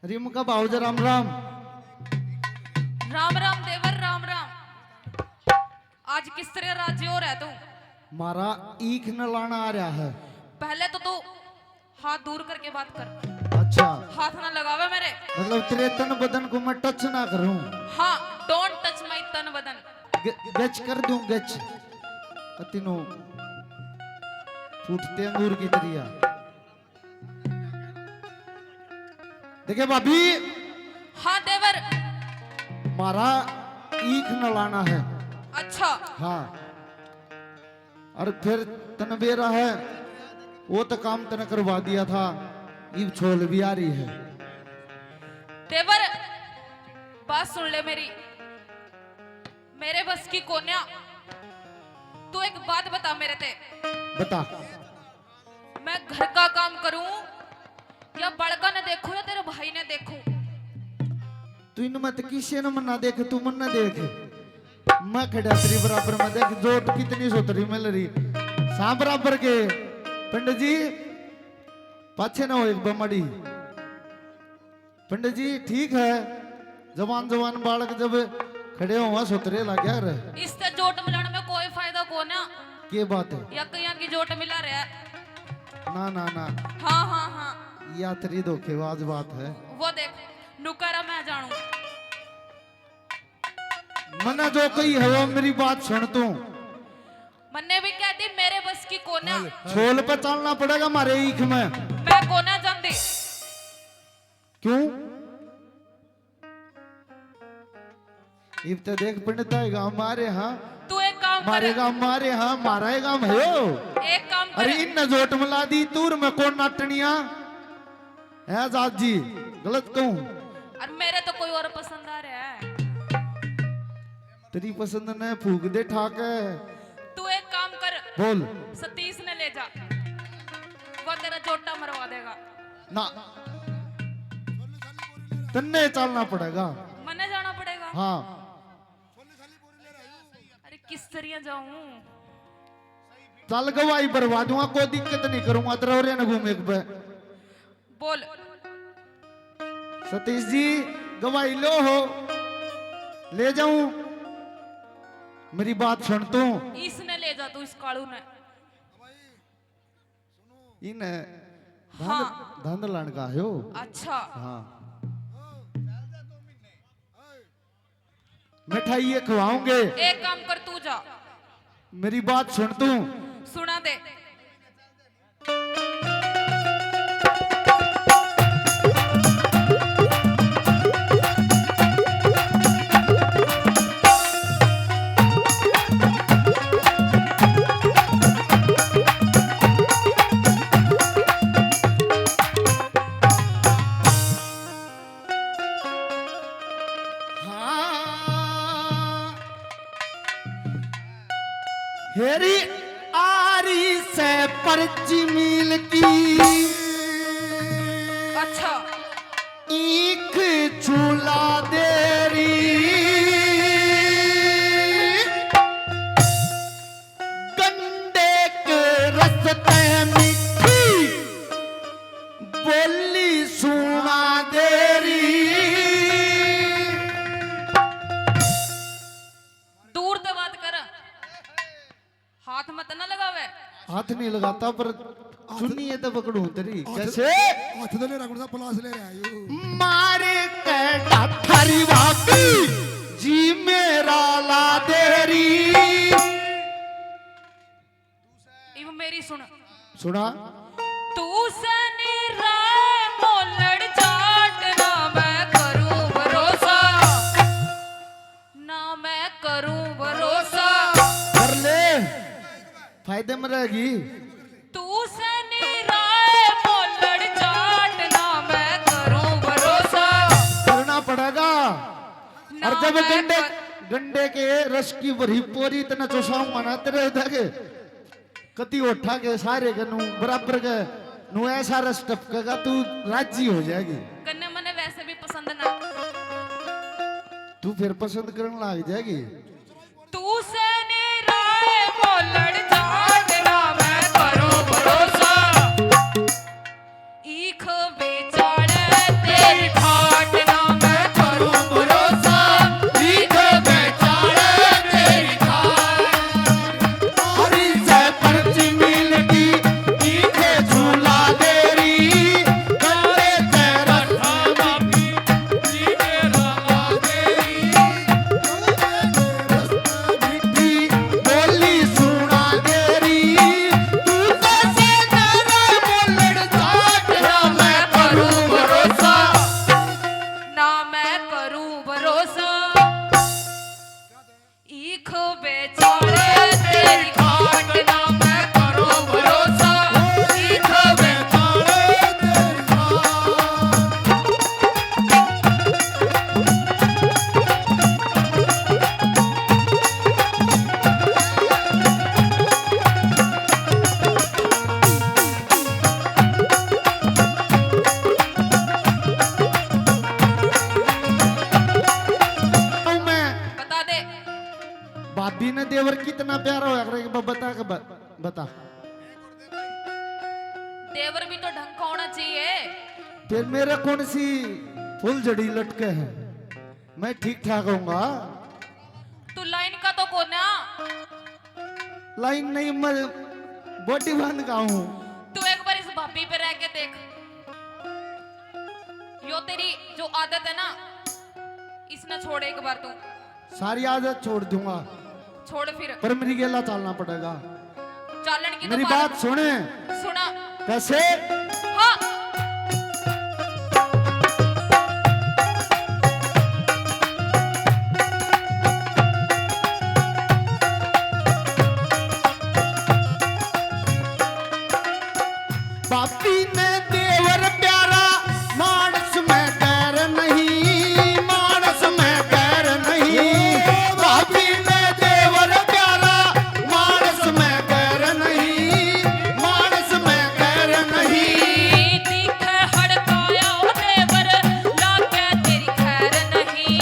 Rim का भाऊजा राम राम। राम राम देवर राम राम। आज किस तरह राज्य हो रहा है तू? मारा ईख न लाना आ रहा है। पहले तो तू हाथ दूर करके बात कर। अच्छा हाथ ना लगावे मेरे। मतलब तेरे तन बदन को मैं टच ना करूं। हाँ, डोंट टच माय तन बदन। गच कर दूं गच अतिनो फूटते अंगूर की तरिया। देखे भाभी हाँ देवर। मारा ईख न लाना है। अच्छा हाँ और फिर तन बेरा है वो तो काम तन करवा दिया था। ईब छोल भी आ रही है। देवर, बात सुन ले मेरी। मेरे बस की कोन्या, तू एक बात बता मेरे ते। बता मैं घर का काम करूं या बड़का ने देखूं या तेरे भाई ने देखूं? तू इन मत किसी ने मन ना देख तू मन ना देख। मैं खड़ा तेरी बराबर में देख जोट कितनी सोतरी मिल रही सा बराबर के। पंडित जी पाछे ना हो एक बमड़ी। पंडित जी ठीक है जवान जवान बालक जब खड़े हुआ सोतरे लग गया रे। इससे जोट मिलाने में कोई फायदा कौन है? के बात है या कहीं की जोट मिला रहा है? ना ना ना हाँ हाँ हाँ, या तेरी धोखेबाज बात है। वो देख नुकरा मैं जानू। मना जो कही है वो मेरी बात सुन तू। मन्ने भी कहती मेरे बस की कोना। छोल पे चलना पड़ेगा हमारे ईख में। मैं कोना जानती। क्यों इब तो देख पंडित आएगा हमारे यहाँ तू एक काम कर। मारेगा हमारे यहाँ मारा है काम है। एक काम कर। अरे इन जोट मिला दी तूर में कौन नाटनिया है जात जी गलत कहूं। और मेरे तो कोई और पसंद आ रहा है। तेरी पसंद ने फूक दे ठाक है। तू एक काम कर, बोल सतीश ने ले जा, वो तेरा जोटा मरवा देगा। ना तन्ने चलना पड़ेगा। मन्ने जाना पड़ेगा। हाँ अरे किस तरह जाऊं? चल गवाही भरवा दूंगा कोई दिक्कत नहीं करूंगा तेरे न घूमे बोल। सतीश जी गवाही लो हो ले जाऊं। मेरी बात सुन तू। इसने ले जा, तू इस कालू ने। इन हाँ। धंध लड़का है। अच्छा हाँ मिठाई ये खवाऊंगे। एक काम कर, तू जा। मेरी बात सुन तू। सुना दे। हेरी आरी से पर्ची मिल की अच्छा ईख झूला देरी गंडे के रस्ते मिठी बोली सुना देरी। दूर से बात कर, हाथ मत ना लगावे। हाथ नहीं लगाता पर सुनिए तो पकड़ू तेरी कैसे हाथ तो नहीं रखना पलास ले रहा है मारे कैटा थारी वापी जी मेरा ला देरी। इव मेरी सुन। सुना तू से निराए मोलड़ चाट, ना मैं करूं भरोसा, ना मैं करूं भरोसा। कर ले फायदे में रहेगी। तू से निराए मोलड़ चाट, ना मैं करूं भरोसा, करना पड़ेगा। ना और जब मैं गंडे गंडे के रस की भरी पोरी इतना चौसाऊ मनाते रहे थे कति उठा के सारे के नू बराबर के नू ऐसा रस टपकेगा तू राजी हो जाएगी। कन्ने मने वैसे भी पसंद ना। तू फिर पसंद करने लग जाएगी। तू से निराए मोलड़ चाट, ना मैं करूं भरोसा, ईख बेचाड़े तेरी ठा बता। तेवर भी तो ढंग का होना चाहिए। फिर मेरा कौन सी फुल जड़ी लटके है, मैं ठीक ठाक होऊंगा। तू लाइन का तो कोना। लाइन नहीं, मैं बॉडी बांध का हूँ। तू एक बार इस भाभी पे रह के देख। यो तेरी जो आदत है ना, इसने छोड़ एक बार तू। सारी आदत छोड़ दूंगा, छोड़ फिर। पर मेरी गेला चलना पड़ेगा। चालन की तो मेरी बात सुने। सुना। कैसे? हाँ। बापी ने देवर प्यारा, मानस में कैर नहीं, मानस में कैर नहीं। बापी ने देवर प्यारा, मानस में कैर नहीं, मानस में कैर नहीं। दिखे हड़काया ओ देवर, लागे तेरी खैर नहीं,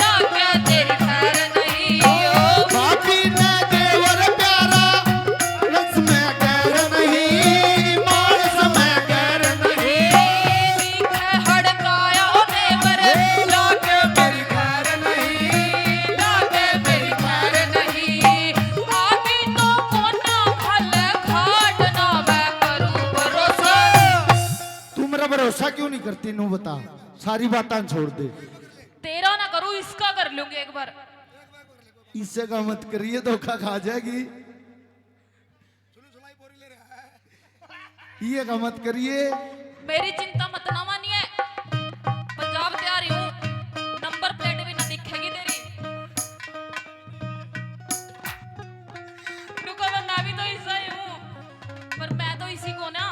लागे तेरी खैर नहीं। बापी ने देवर प्यारा, मानस में कैर नहीं, मानस में कैर नहीं। दिखे हड़काया ओ देवर, लागे मेरी खैर नहीं, लागे मेरी खैर नहीं। आदि तो कोना भले घाट ना मैं करूं भरोसा। तू मेरा भरोसा क्यों नहीं करती? नू बता, सारी बातें छोड़ दे। तेरा ना करूं, इसका कर लूंगी एक बार। इससे का मत करिए, धोखा खा जाएगी। ये का मत करिए। मेरी चिंता मत ना मानिए, पंजाब तैयार हूँ, नंबर प्लेट भी ना दिखेगी तेरी। रुको, मैं भी तो ऐसा ही हूँ, पर मैं तो इसी को ना।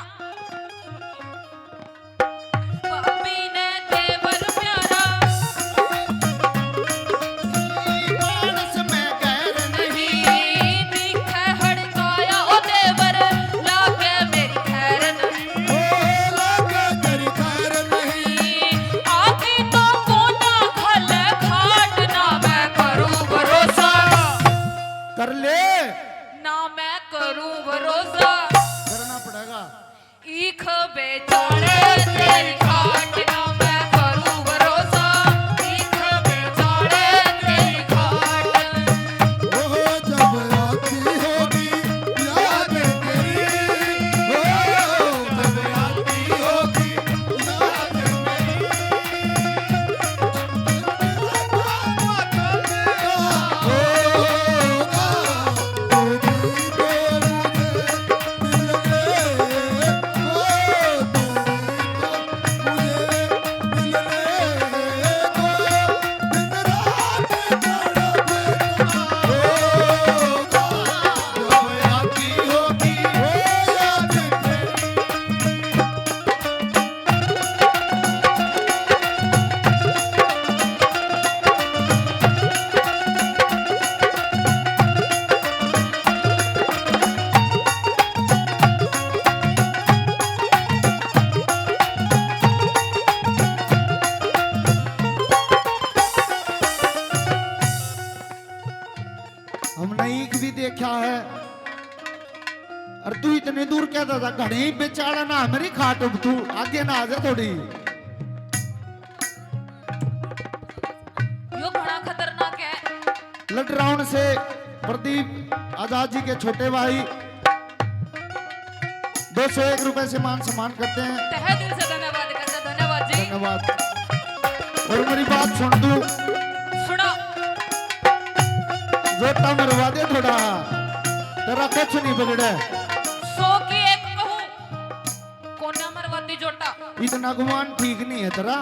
पापी ने देवर प्यारा, मानस में कैर नहीं। दिखे हड़काया ओ देवर, लागे मेरी खैर नहीं। ओ लागे तेरी खैर नहीं। आदि तो कोना भले घाट ना मैं करूं भरोसा, कर ले, ना मैं करूं भरोसा। करना पड़ेगा। ईख बेचारे तेरी घाट ना मैं करूं भरोसा, ईख बेचारे तेरी घाट। ओ जब आती होगी याद तेरी, ओ जब आती होगी याद हमने एक भी देखा है। और तू इतने दूर कहता था घड़ी बेचारा ना मेरी खाट, अब तू आगे ना आ जा थोड़ी। यो बड़ा खतरनाक है। लटराउन से प्रदीप आजाद जी के छोटे भाई 201 रुपए से मान सम्मान करते हैं। तहे दिल से धन्यवाद करते, धन्यवाद जी। धन्यवाद। और मेरी बात सुन तू, सुनो। जोता मरवा दे थोड़ा, तेरा कुछ नहीं बिगड़े। 100 की एक कहूं, कोना मरवाती जोटा। इतना गुमान ठीक नहीं है तेरा।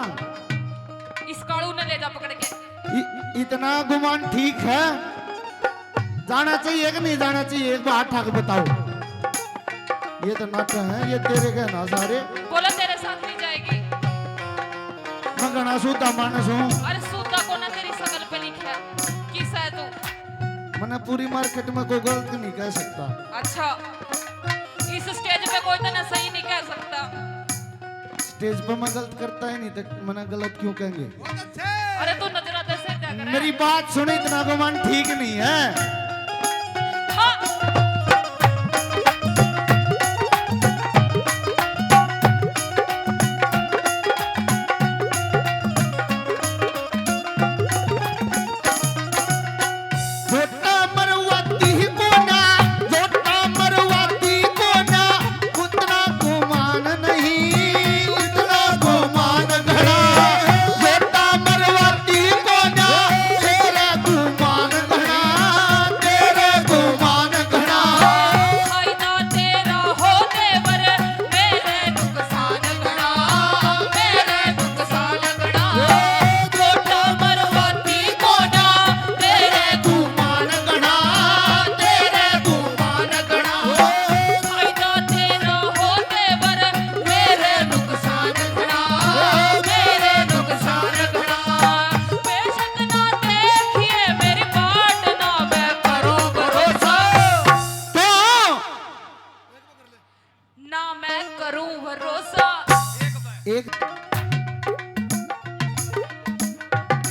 इस कालू ने ले जा पकड़ के। इतना गुमान ठीक है? जाना चाहिए कि नहीं जाना चाहिए? एक बार ठाक बताओ। ये तो नाचा है, ये तेरे के ना सारे। बोला तेरे साथ नहीं जाएगी। मैं घना सूता मानस हूँ। अरे सूता को ना तेरी शकल पे लिखा है, किस है तू? मैंने पूरी मार्केट में कोई गलत नहीं कह सकता। अच्छा, इस स्टेज पे कोई तो ना सही नहीं कह सकता। स्टेज पर मैं गलत करता ही नहीं, तो मैंने गलत क्यों कहेंगे? अरे तू नजरा कैसे क्या करे? मेरी बात सुन, इतना गुमान ठीक नहीं है। हाँ।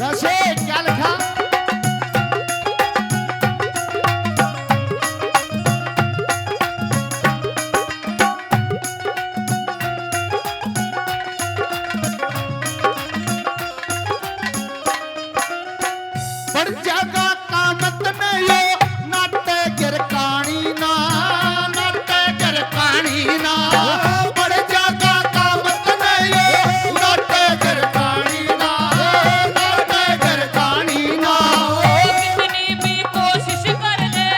कैसे क्या लिखा? पर जगा कामत में यो नाटे गिर कानी ना, नाटे गिर कानी ना। पर जगा कामत में यो नाटे गिर कानी ना, नाटे गिर कानी ना। कितनी भी कोशिश कर ले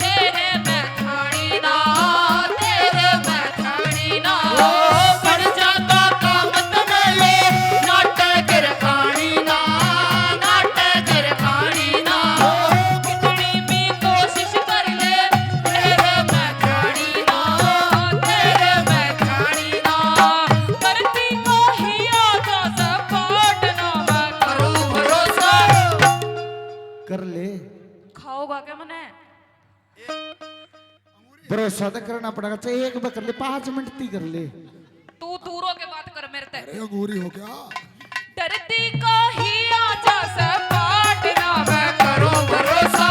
तेरे बैठानी ना, तेरे बैठानी ना। पर जगा कामत में यो नाटे गिर कानी ना, नाटे गिर कानी ना। कितनी भी कोशिश कर ले तेरे बैठानी ना, तेरे बैठानी ना। करती को ही आजा सपाट ना, मैं करूं भरोसा। कर ले खाओगा क्या मने? भरोसा तो करना पड़ेगा, चाहे एक बार कर ले, 5 मिनट ती कर ले। तू दूरों के बात कर मेरे ते। अरे अंगूरी हो क्या? डरती को ही आजा सपाट ना, मैं करूं भरोसा।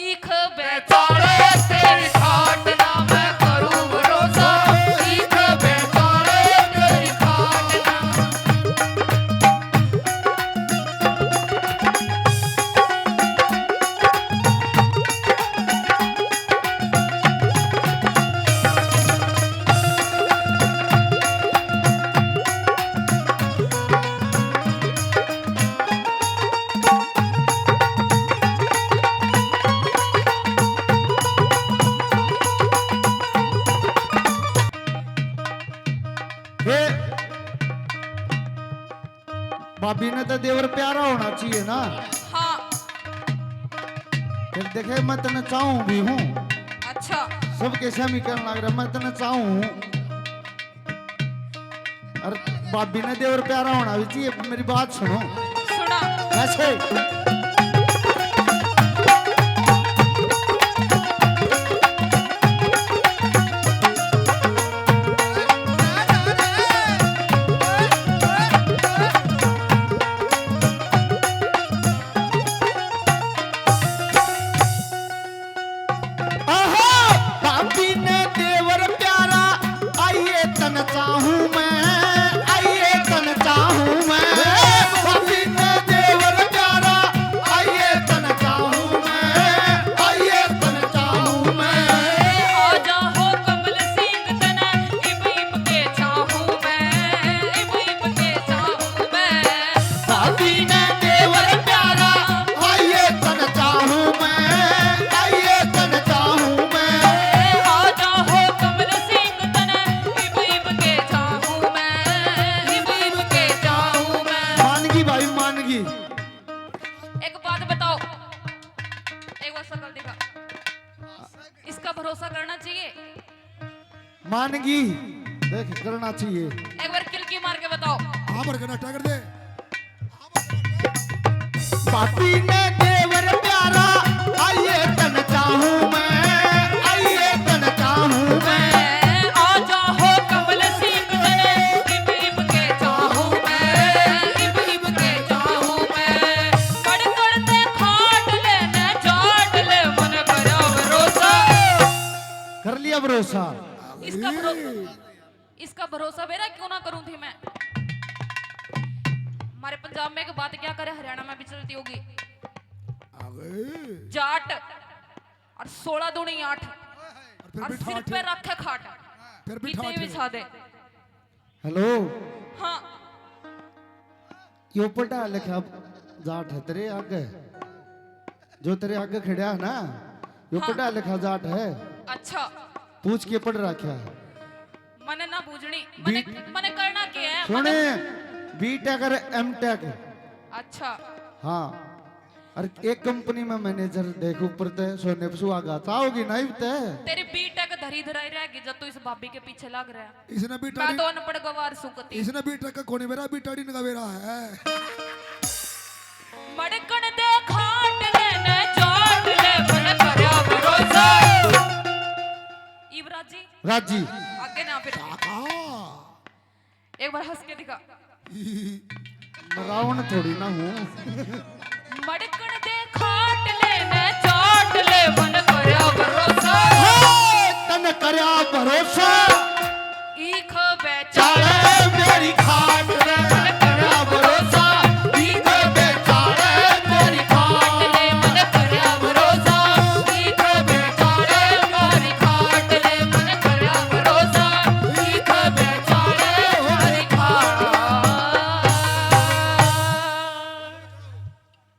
ईख बेचारे तेरी खाट ना, मैं करूं भरोसा। ईख बेचारे तेरी खाट ना। ये भाभी ने तो देवर प्यारा होना चाहिए ना। हाँ फिर देखे मैं तने चाहूं भी हूँ, अच्छा सबके सामने कहने लग रहा मैं तने चाहूं हूँ। और भाभी ने देवर प्यारा होना भी चाहिए। मेरी बात सुनो सुना। कैसे? आहा, भाभी ने देवर प्यारा, आइए तन चाहूं मैं, आइए तन चाहूं मैं। भाभी ने देवर प्यारा, आइए तन चाहूं मैं, आइए तन चाहूं मैं। आजा हो कमल सिंह तने इब इब के चाहूं मैं, इब इब के चाहूं मैं। भाभी ने देवर प्यारा, आइए तन चाहूं मैं, आइए तन चाहूं मैं। आजा हो कमल सिंह तने इब इब के चाहूं मैं, इब इब के चाहूं मैं। मानगी भाई मानगी। एक बात बताओ, एक बार शकल दिखा। इसका भरोसा करना चाहिए? मानगी देख करना चाहिए। एक बार किलकी मार के बताओ। हाँ पर कनाटा कर दे। भाभी ने देवर प्यारा, आइए तन चाहूं मैं, आइए तन चाहूं मैं। आजा हो कमल सिंह तने इब इब के चाहूं मैं, इब इब के चाहूं मैं। कड़ कड़ ते खाट ले ने जाट ले मन करा भरोसा। कर लिया भरोसा। इसका भरोसा मेरा क्यों ना करूं थी मैं। हमारे पंजाब में एक बात क्या करे, हरियाणा में भी चलती होगी। आ गए। जाट और 16 दूनी 8 फिर और भी सिर ठाठ पे रखे खाट, फिर भी बीते ठाठ है। बिछा दे। हेलो, हाँ यो पढ़ा लिखा जाट है तेरे आगे, जो तेरे आगे खड़ा है ना, यो हाँ। पढ़ा लिखा जाट है। अच्छा पूछ के पढ़ रखा है। मने ना पूछनी, मने मने करना क्या है? सुने, बीटेक और एमटेक। अच्छा हाँ, और एक कंपनी में मैनेजर देख ऊपर ते सोने पे सुहागा चाहोगी नहीं ते। तेरी बीटेक धरी धराई रहेगी जब तू इस भाभी के पीछे लग रहा है। इसने भी मैं टाड़ी, तो अनपढ़ गवार सुकती। इसने भी टक्का कोने मेरा भी टाड़ी नगावेरा है। मड़कन दे खाट ले ने जाट ले मन करया भरोसा। युवराज जी राजी आगे ना फिर काका। एक बार हंस के दिखा। रावण थोड़ी ना हूँ। मड़कण दे खाट ले ने चाट ले मन करया भरोसा तन करया भरोसा ईख बेचारा चाला